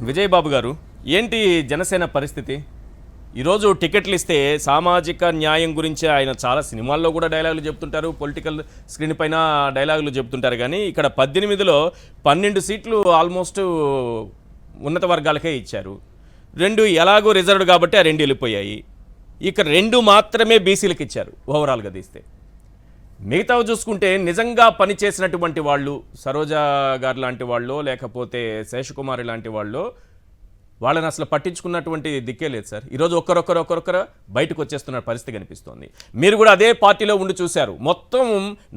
విజయ్ బాబు గారు, ఏంటి జనసేన పరిస్థితి? ఈరోజు టికెట్లు ఇస్తే సామాజిక న్యాయం గురించి ఆయన చాలా సినిమాల్లో కూడా డైలాగులు చెప్తుంటారు, పొలిటికల్ స్క్రీన్ పైన డైలాగులు చెప్తుంటారు. కానీ ఇక్కడ 18లో 12 సీట్లు ఆల్మోస్ట్ ఉన్నత వర్గాలకే ఇచ్చారు. 2 ఎలాగో రిజర్వ్డ్ కాబట్టి ఆ 2 వెళ్ళిపోయాయి. ఇక 2 మాత్రమే బీసీలకు ఇచ్చారు ఓవరాల్గా తీస్తే. మిగతావి చూసుకుంటే నిజంగా పనిచేసినటువంటి వాళ్ళు, సరోజ గారు లాంటి వాళ్ళు, లేకపోతే శేషకుమారి లాంటి వాళ్ళు, వాళ్ళని అసలు పట్టించుకున్నటువంటి దిక్కే లేదు సార్. ఈరోజు ఒక్కరొక్కరు బయటకు వచ్చేస్తున్న పరిస్థితి కనిపిస్తోంది. మీరు కూడా అదే పార్టీలో ఉండి చూశారు. మొత్తం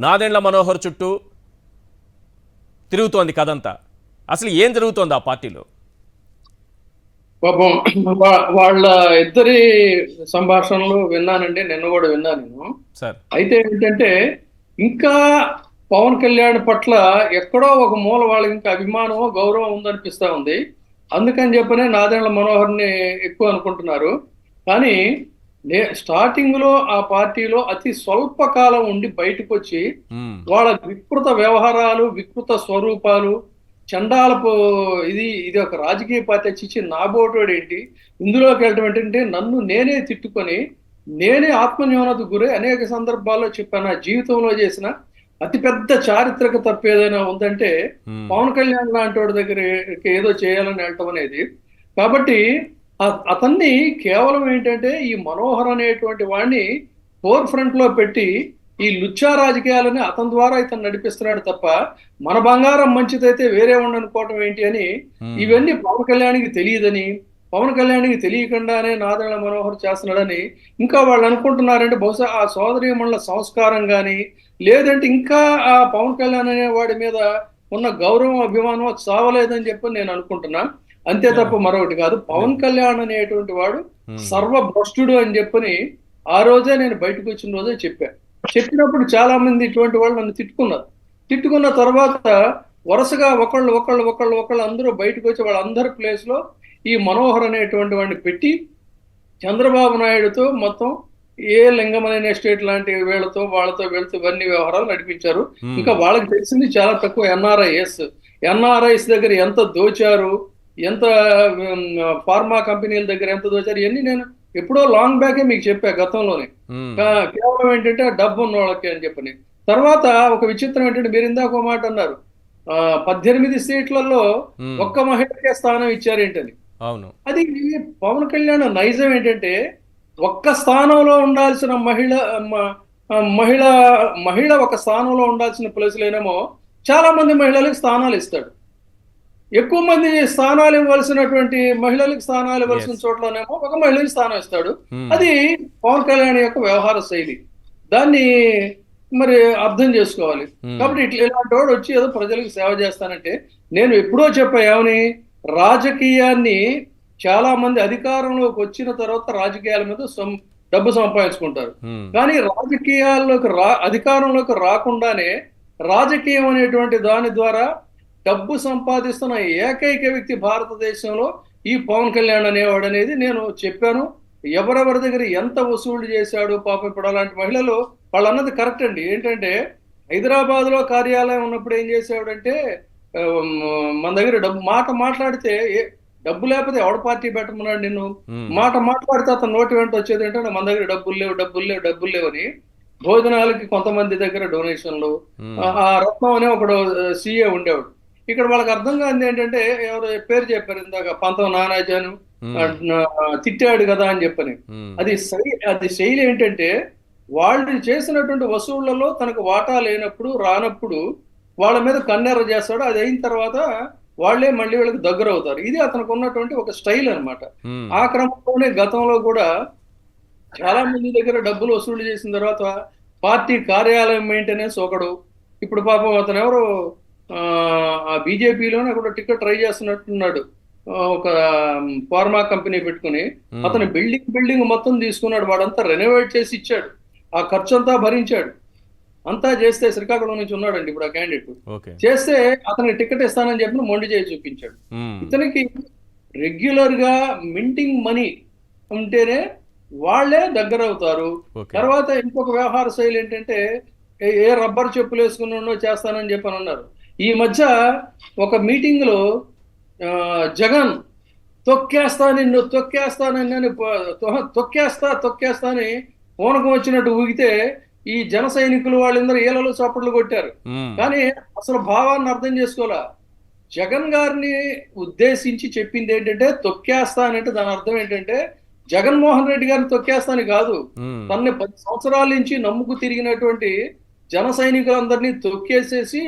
నాదెండ్ల మనోహర్ చుట్టూ తిరుగుతోంది కథంతా. అసలు ఏం జరుగుతోంది ఆ పార్టీలో? పాపం వాళ్ళ ఇద్దరి సంభాషణలు విన్నానండి, నిన్న కూడా విన్నాను నేను. సార్ అయితే ఏంటంటే ఇంకా పవన్ కళ్యాణ్ పట్ల ఎక్కడో ఒక మూల వాళ్ళకి ఇంకా అభిమానం గౌరవం ఉందనిపిస్తా ఉంది. అందుకని చెప్పనే నాదెండ్ల మనోహర్ని ఎక్కువ అనుకుంటున్నారు. కానీ స్టార్టింగ్ లో ఆ పార్టీలో అతి స్వల్ప కాలం ఉండి బయటకు వచ్చి వాళ్ళ వికృత వ్యవహారాలు, వికృత స్వరూపాలు, చండాలపు ఇది ఒక రాజకీయ పార్టీ చిచ్చి నాబోటోడు ఏంటి, ఇందులోకి వెళ్ళటం ఏంటంటే నన్ను నేనే తిట్టుకొని నేనే ఆత్మన్యూనతకు గురై అనేక సందర్భాల్లో చెప్పాను. నా జీవితంలో చేసిన అతిపెద్ద చారిత్రక తప్పు ఏదైనా ఉందంటే పవన్ కళ్యాణ్ లాంటి వాడి దగ్గరికి ఏదో చేయాలని వెళ్ళటం అనేది. కాబట్టి అతన్ని కేవలం ఏంటంటే ఈ మనోహర్ అనేటువంటి వాడిని ఫోర్ ఫ్రంట్ లో పెట్టి ఈ లుచ్చా రాజకీయాలని అతని ద్వారా ఇతను నడిపిస్తున్నాడు తప్ప మన బంగారం మంచిదైతే వేరే ఉండనుకోవటం ఏంటి అని, ఇవన్నీ పవన్ కళ్యాణ్కి తెలియదని, పవన్ కళ్యాణ్కి తెలియకుండానే నాదెండ్ల మనోహర్ చేస్తున్నాడని ఇంకా వాళ్ళు అనుకుంటున్నారంటే బహుశా ఆ సోదరీమణుల సంస్కారం కానీ, లేదంటే ఇంకా ఆ పవన్ కళ్యాణ్ అనే వాడి మీద ఉన్న గౌరవం, అభిమానం చావలేదని చెప్పి నేను అనుకుంటున్నా. అంతే తప్ప మరొకటి కాదు. పవన్ కళ్యాణ్ అనేటువంటి వాడు సర్వభ్రష్టుడు అని చెప్పని ఆ రోజే నేను బయటకు వచ్చిన రోజే చెప్పినప్పుడు చాలా మంది ఇటువంటి వాళ్ళు నన్ను తిట్టుకున్న తర్వాత వరుసగా ఒకళ్ళు అందరూ బయటకు వచ్చి వాళ్ళందరి ప్లేస్ లో ఈ మనోహర్ అనేటువంటి వాడిని పెట్టి చంద్రబాబు నాయుడుతో మొత్తం లింగమనే ఎస్టేట్ లాంటి వీళ్ళతో వెళ్తూ ఇవన్నీ వ్యవహారాలు నడిపించారు. ఇంకా వాళ్ళకి తెలిసింది చాలా తక్కువ. ఎన్ఆర్ఐస్ దగ్గర ఎంత దోచారు, ఎంత ఫార్మా కంపెనీల దగ్గర ఎంత దోచారు, ఇవన్నీ నేను ఎప్పుడో లాంగ్ బ్యాకే మీకు చెప్పా గతంలోనే. కేవలం ఏంటంటే డబ్బు ఉన్న వాళ్ళకి అని చెప్పని. తర్వాత ఒక విచిత్రం ఏంటంటే, మీరు ఇందాక ఒక మాట అన్నారు, 18 సీట్లలో ఒక్క మహిళకే స్థానం ఇచ్చారేంటని. అవును, అది పవన్ కళ్యాణ్ నైజం ఏంటంటే, ఒక్క స్థానంలో ఉండాల్సిన మహిళ ఒక స్థానంలో ఉండాల్సిన ప్లేస్లేనేమో చాలా మంది మహిళలకు స్థానాలు ఇస్తాడు. ఎక్కువ మంది స్థానాలు ఇవ్వాల్సినటువంటి మహిళలకు స్థానాలు ఇవ్వాల్సిన చోట్లనేమో ఒక మహిళకి స్థానం ఇస్తాడు. అది పవన్ కళ్యాణ్ యొక్క వ్యవహార శైలి. దాన్ని మరి అర్థం చేసుకోవాలి. కాబట్టి ఇలాంటి వాడు వచ్చి ఏదో ప్రజలకు సేవ చేస్తానంటే, నేను ఎప్పుడో చెప్పా ఏమని, రాజకీయాన్ని చాలా మంది అధికారంలోకి వచ్చిన తర్వాత రాజకీయాల మీద డబ్బు సంపాదించుకుంటారు. కానీ అధికారంలోకి రాకుండానే రాజకీయం అనేటువంటి దాని ద్వారా డబ్బు సంపాదిస్తున్న ఏకైక వ్యక్తి భారతదేశంలో ఈ పవన్ కళ్యాణ్ అనేవాడు అనేది నేను చెప్పాను. ఎవరెవరి దగ్గర ఎంత వసూళ్లు చేశాడు పాపం. ఇప్పుడు అలాంటి మహిళలు వాళ్ళు అన్నది కరెక్ట్ అండి. ఏంటంటే హైదరాబాద్ లో కార్యాలయం ఉన్నప్పుడు ఏం చేసేవాడంటే, మన దగ్గర మాట్లాడితే డబ్బు లేకపోతే ఎవడ పార్టీ పెట్టమన్నాడు నిన్ను, మాట్లాడితే అతను నోటి వెంట వచ్చేది ఏంటంటే మన దగ్గర డబ్బులు లేవు అని. భోజనాలకి కొంతమంది దగ్గర డొనేషన్లు. ఆ రత్నం అనే ఒకడు సీఏ ఉండేవాడు. ఇక్కడ వాళ్ళకి అర్థం కాదు ఏంటంటే, ఎవరు పేరు చెప్పారు ఇందాక, పంతం నానాజాను తిట్టాడు కదా అని చెప్పని. అది శైలి ఏంటంటే, వాళ్ళు చేసినటువంటి వసూళ్లలో తనకు వాటా లేనప్పుడు రానప్పుడు వాళ్ళ మీద కన్నెర్ర చేస్తాడు. అది అయిన తర్వాత వాళ్ళే మళ్ళీ వీళ్ళకి దగ్గర అవుతారు. ఇది అతనికి ఉన్నటువంటి ఒక స్టైల్ అనమాట. ఆ క్రమంలోనే గతంలో కూడా చాలా మంది దగ్గర డబ్బులు వసూలు చేసిన తర్వాత పార్టీ కార్యాలయం మెయింటెనెన్స్ ఒకడు. ఇప్పుడు పాపం అతను ఎవరు ఆ బీజేపీలోనే కూడా టికెట్ ట్రై చేస్తున్నట్టున్నాడు. ఒక ఫార్మా కంపెనీ పెట్టుకుని అతను బిల్డింగ్ మొత్తం తీసుకున్నాడు. వాడంతా రెనోవేట్ చేసి ఇచ్చాడు. ఆ ఖర్చు అంతా భరించాడు. అంతా చేస్తే శ్రీకాకుళం నుంచి ఉన్నాడండి ఇప్పుడు ఆ క్యాండిడేట్. చేస్తే అతనికి టికెట్ ఇస్తానని చెప్పి మొండి చేసి చూపించాడు. ఇతనికి రెగ్యులర్ గా మింటింగ్ మనీ ఉంటేనే వాళ్లే దగ్గర అవుతారు. తర్వాత ఇంకొక వ్యవహార శైలి ఏంటంటే, ఏ రబ్బర్ చెప్పులు వేసుకున్నా చేస్తానని చెప్పని అన్నారు. ఈ మధ్య ఒక మీటింగ్ లో జగన్ తొక్కేస్తా నిన్ను తొక్కేస్తానని తొక్కేస్తా అని పూనకం వచ్చినట్టు ఊగితే ఈ జన సైనికులు వాళ్ళందరూ ఈలలో చప్పట్లు కొట్టారు. ఉమ్, కానీ అసలు భావాన్ని అర్థం చేసుకోవాలా. జగన్ గారిని ఉద్దేశించి చెప్పింది ఏంటంటే తొక్కేస్తానంటే దాని అర్థం ఏంటంటే జగన్మోహన్ రెడ్డి గారిని తొక్కేస్తాని కాదు, ఉమ్, తనని 10 సంవత్సరాల నుంచి నమ్ముకు తిరిగినటువంటి జన సైనికులందరినీ తొక్కేసేసి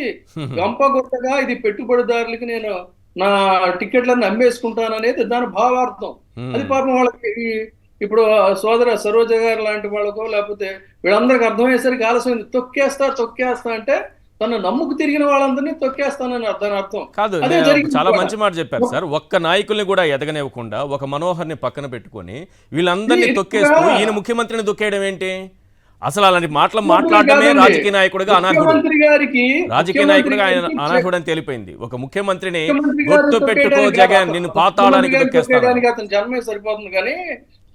గంపగొట్టగా ఇది పెట్టుబడిదారులకి నేను నా టికెట్లను అమ్మేసుకుంటాననేది దాని భావార్థం. అది పాపం వాళ్ళకి ఇప్పుడు సోదర సరోజ గారు లాంటి వాళ్ళకో లేకపోతే వీళ్ళందరికి అర్థమయ్యేసరికి ఆలస్యం. తొక్కేస్తా అంటే తను నమ్ముకు తిరిగిన వాళ్ళందరినీ తొక్కేస్తానని దాని అర్థం. కాదు, అదే నేను జరిగింది చాలా కూడా. మంచి మాట చెప్పారు సార్. ఒక్క నాయకుల్ని కూడా ఎదగనివ్వకుండా ఒక మనోహర్ని పక్కన పెట్టుకొని వీళ్ళందరినీ ఇక్కడ తొక్కేస్తూ ఈయన ముఖ్యమంత్రిని తొక్కేయడం ఏంటి? అసలు అలాంటి మాటలు ముఖ్యమంత్రి మాట్లాడడమే కాదండి. రాజకీయ నాయకుడిగా అనర్హుడు. ముఖ్యమంత్రి గారికి రాజకీయ నాయకుడిగా ఆయన ముఖ్యమంత్రి అనర్హుడు అని తెలిపోయింది. ఒక ముఖ్యమంత్రిని ముఖ్యమంత్రి గారు గుర్తు పెట్టుకో తొక్కేయడానికి జగన్, కాదు. నిన్ను ముఖ్యమంత్రి పాతాళానికి గారిని తొక్కేస్తాను. తొక్కేయడానికి అతని జన్మే సరిపోతుంది. కానీ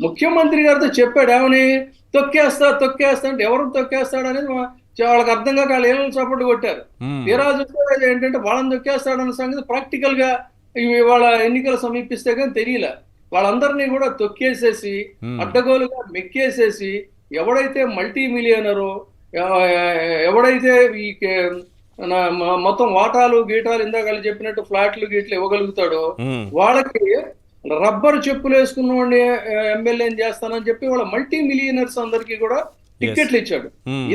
ముఖ్యమంత్రి గారితో చెప్పాడు ఏమని తొక్కేస్తా అంటే ఎవరు తొక్కేస్తాడు అనేది వాళ్ళకి అర్థం కాక వాళ్ళు ఏమైనా సపోర్ట్ కొట్టారు. ఉమ్, తీరా చూస్తే ఏంటంటే వాళ్ళని తొక్కేస్తాడన్న సంగతి ప్రాక్టికల్ గా ఇవి వాళ్ళ ఎన్నికలు సమీపిస్తే కానీ తెలియలే. వాళ్ళందరినీ కూడా తొక్కేసేసి అడ్డగోలుగా మెక్కేసేసి ఎవడైతే మల్టీ మిలియనరో ఎవడైతే ఈ మొత్తం వాటాలు గీటాలు ఇందాక చెప్పినట్టు ఫ్లాట్లు గీట్లు ఇవ్వగలుగుతాడో ఉమ్, వాళ్ళకి రబ్బర్ చెప్పులు వేసుకున్న వాడిని ఎమ్మెల్యేని చేస్తానని చెప్పి వాళ్ళ మల్టీ మిలియనర్స్ అందరికీ కూడా టికెట్లు ఇచ్చాడు. ఉమ్,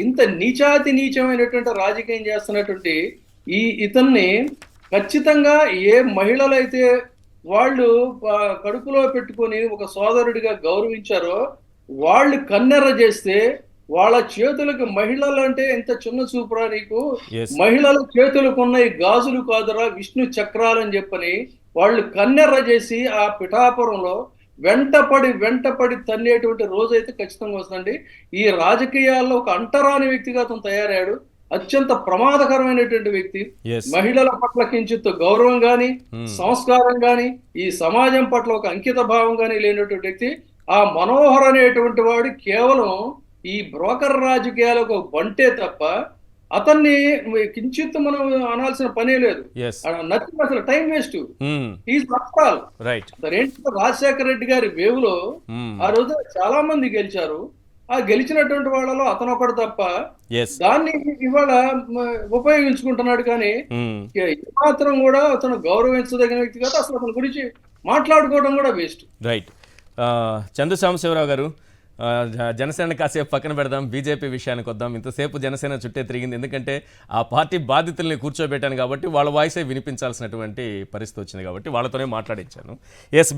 ఇంత నీచాతి నీచమైనటువంటి రాజకీయం చేస్తున్నటువంటి ఇతన్ని ఖచ్చితంగా ఏ మహిళలైతే వాళ్ళు కడుపులో పెట్టుకొని ఒక సోదరుడిగా గౌరవించారో వాళ్ళు కన్నెర్ర చేస్తే వాళ్ళ చేతులకు మహిళలు అంటే ఎంత చిన్న చూపురా నీకు, yes. మహిళల చేతులకు ఉన్న ఈ గాజులు కాదురా విష్ణు చక్రాలు అని చెప్పని వాళ్ళు కన్నెర్ర చేసి ఆ పిఠాపురంలో వెంటపడి తన్నేటువంటి రోజు అయితే ఖచ్చితంగా వస్తుందండి. ఈ రాజకీయాల్లో ఒక అంటరాని వ్యక్తిగా అతను తయారయ్యాడు. అత్యంత ప్రమాదకరమైనటువంటి వ్యక్తి. yes. మహిళల పట్ల కించిత్ గౌరవం గాని సంస్కారం గాని ఈ సమాజం పట్ల ఒక అంకిత భావం గాని లేనటువంటి వ్యక్తి. ఆ మనోహర్ అనేటువంటి వాడు కేవలం ఈ బ్రోకర్ రాజకీయాలకు ఒక బంటే తప్ప అతన్ని కించిత్ మనం అనాల్సిన పనే లేదు. yes. నథింగ్, అసలు టైం వేస్ట్. ఉమ్, ఈజ్ నష్టాలు. రైట్. ఏంటంటే రాజశేఖర రెడ్డి గారి వేవులో ఉమ్, ఆ రోజు చాలా మంది గెలిచారు. ఆ గెలిచినటువంటి వాళ్ళలో అతను ఒకడు తప్ప yes. దాన్ని ఇవాళ ఉపయోగించుకుంటున్నాడు. కానీ ఉమ్, మాత్రం కూడా అతను గౌరవించదగిన వ్యక్తి కాదు. అసలు అతని గురించి మాట్లాడుకోవడం కూడా వేస్ట్. రైట్. చందు సాంబశివరావు గారు, జనసేన కాసేపు పక్కన పెడదాం, బీజేపీ విషయానికి వద్దాం. ఇంతసేపు జనసేన చుట్టే తిరిగింది, ఎందుకంటే ఆ పార్టీ బాధితుల్ని కూర్చోబెట్టాను కాబట్టి వాళ్ళ వాయిసే వినిపించాల్సినటువంటి పరిస్థితి వచ్చింది కాబట్టి వాళ్ళతోనే మాట్లాడించాను. ఎస్.